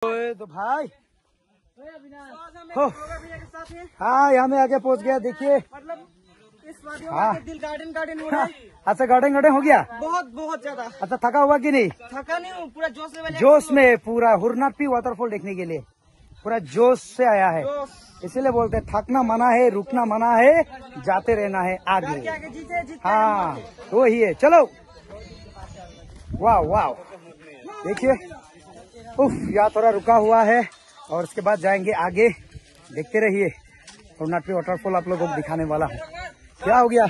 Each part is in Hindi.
तो भाई हाँ यहाँ में आके पहुँच गया। देखिए मतलब इस वादियों में दिल गार्डन हो रहा है। अच्छा गार्डन हो गया बहुत ज्यादा। अच्छा थका हुआ कि नहीं? थका नहीं हूँ, पूरा जोश में पूरा हुरनापी वाटरफॉल देखने के लिए पूरा जोश से आया है। इसीलिए बोलते हैं थकना मना है, रुकना मना है, जाते रहना है आगे। जीते हाँ वो ही है। चलो वाह वाह देखिए उफ यहाँ थोड़ा रुका हुआ है और उसके बाद जाएंगे आगे। देखते रहिए हुरनापी वाटरफॉल आप लोगों को दिखाने वाला हूँ। क्या हो गया?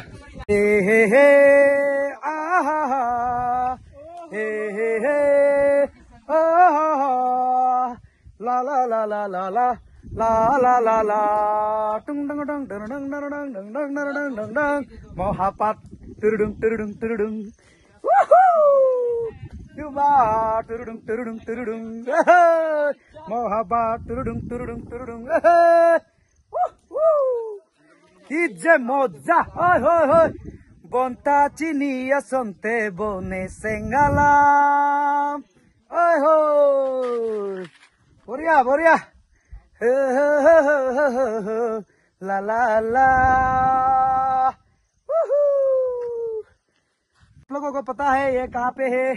हे आहा हे आहा ला ला ला ला ला ला ला ला ला ला टुंग डंग डंग डंग डंग डंग डंग डंग डंग डंग डंग डंग महापात तुरुडुंग तुरुडुंग तुरुडुंग तुरुडुंग तुरुडुंग तुरुडुंग महापात तुरुडुंग तुरुडुंग तुरुडुंग कि जे मजा होय होय होय बंता चिनिया संते बने सेंगालाम ओय होय बढ़िया बढ़िया ला ला ला। आप लोगों को पता है ये कहाँ पे है?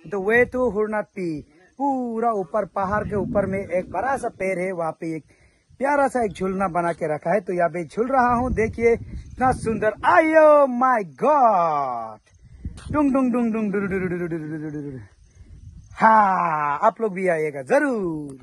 द वे टू हुरनापी। पूरा ऊपर पहाड़ के ऊपर में एक बड़ा सा पेड़ है, वहाँ पे एक प्यारा सा एक झूलना बना के रखा है। तो यहाँ पे झूल रहा हूँ। देखिए इतना सुंदर। आयो माय गॉड डुंग डुंग डुंग डुंग डुंग। हाँ आप लोग भी आइएगा जरूर।